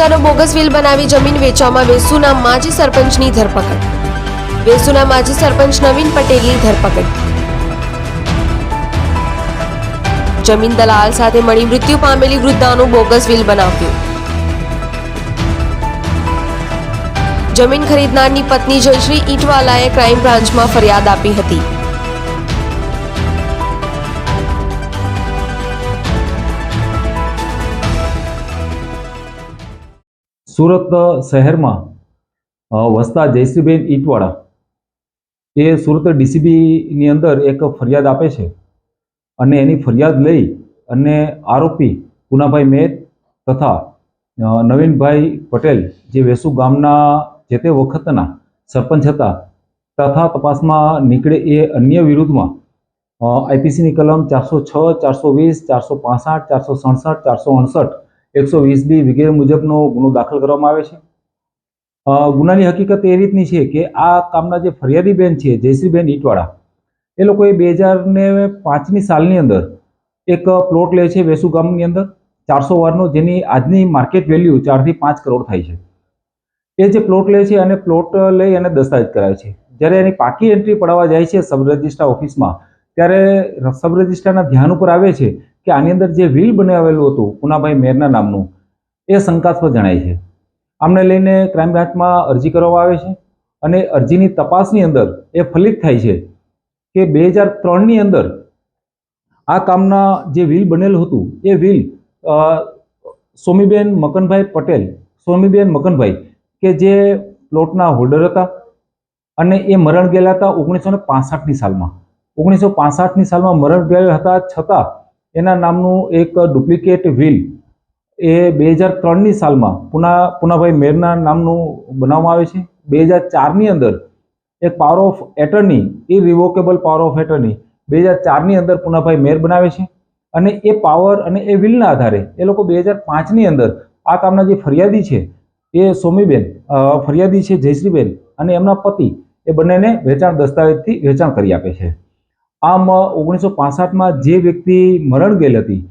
રૂપિયાનો bogus will બનાવી જમીન વેચવામાં વેસુના માજી સરપંચની ધરપકડ. વેસુના માજી સરપંચ નવીન પટેલની ધરપકડ. જમીન દલાલ સાથે મળી મૃત્યુ પામેલી વૃદ્ધાનું બોગસ વિલ બનાવ્યું. જમીન ખરીદનારની પત્ની જયશ્રી ઈંટવાલાએ ક્રાઇમ બ્રાન્ચમાં ફરિયાદ આપી હતી. સુરત શહેરમાં વસતા જયશ્રીબેન ઈંટવાળા એ સુરત ડીસીબીની અંદર એક ફરિયાદ આપે છે અને એની ફરિયાદ લઈ અને આરોપી પુનાભાઈ મેર તથા નવીનભાઈ પટેલ જે વેસુ ગામના જે તે વખતના સરપંચ હતા તથા તપાસમાં નીકળે એ અન્ય વિરુદ્ધમાં આઈપીસીની કલમ 406, 420, 465, 467, 468, 120B વગેરે મુજબનો ગુનો દાખલ કરવામાં આવે છે. ગુનાની હકીકત એ રીતની છે કે આ કામના જે ફરિયાદી બેન છે જયશ્રીબેન ઈંટવાળા એ લોકોએ 2005ની સાલની અંદર એક પ્લોટ લે છે વેસુ ગામની અંદર 400 વારનો, જેની આજની માર્કેટ વેલ્યુ 4 થી 5 કરોડ થાય છે. એ જે પ્લોટ લે છે અને પ્લોટ લઈ અને દસ્તાવેજ કરાવે છે. જ્યારે એની પાકી એન્ટ્રી પડાવવા જાય છે સબ રજિસ્ટ્રાર ઓફિસમાં ત્યારે સબ રજિસ્ટ્રારના ધ્યાન ઉપર આવે છે કે આની અંદર જે વિલ બનાવેલું હતું પુનાભાઈ મેરના નામનું એ શંકાસ્પદ જણાય છે. આમને લઈને ક્રાઇમ બ્રાન્ચમાં અરજી કરવામાં આવે છે અને અરજીની તપાસની અંદર એ ફલિત થાય છે કે 2003ની અંદર આ કામના જે વિલ બનેલું હતું એ વિલ સોમીબેન મકનભાઈ કે જે પ્લોટના હોલ્ડર હતા અને એ મરણ ગયેલા હતા 1965ની સાલમાં. 1965ની સાલમાં મરણ ગયેલા હતા છતાં એના નામનું એક ડુપ્લિકેટ વિલ એ 2003ની સાલમાં પુનાભાઈ મેરના નામનું બનાવવામાં આવે છે. 2004ની અંદર એક power of attorney, irrevocable power of attorney 2004ની અંદર પુનાભાઈ મેર બનાવે છે અને એ પાવર અને એ વિલના આધારે એ લોકો 2005ની અંદર આ કામના જે ફરિયાદી છે એ સોમીબેન, ફરિયાદી છે જયશ્રીબેન અને એમના પતિ એ બંનેને વેચાણ દસ્તાવેજથી વેચાણ કરી આપે છે. આમ 1965માં જે વ્યક્તિ મરણ ગયેલ હતી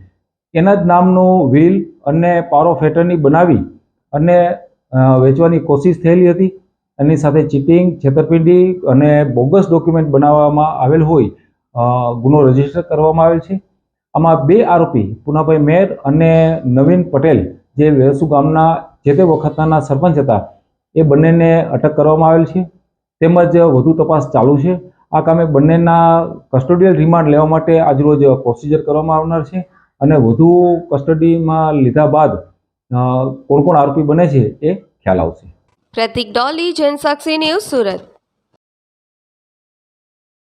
એના જ નામનું વિલ અને પાવર ઓફ એટર્ની બનાવી અને વેચવાની કોશિશ થયેલી હતી. એની સાથે ચીટિંગ, છેતરપિંડી અને બોગસ ડોક્યુમેન્ટ બનાવવામાં આવેલ હોય ગુનો રજીસ્ટર કરવામાં આવેલ છે. આમાં 2 આરોપી પુનાભાઈ મેર અને નવીન પટેલ જે વેસુ ગામના જે તે વખતના સરપંચ હતા એ બંનેને અટક કરવામાં આવેલ છે તેમજ વધુ તપાસ ચાલુ છે. આ કામે બંનેના કસ્ટોડિયલ રિમાન્ડ લેવા માટે આજરોજ પ્રોસિજર કરવામાં આવનાર છે અને વધુ કસ્ટડીમાં લીધા બાદ કોણ કોણ આરોપી બને છે એ ખ્યાલ આવશે. પ્રતિક ડોલી, જનસાક્ષી ન્યૂઝ, સુરત.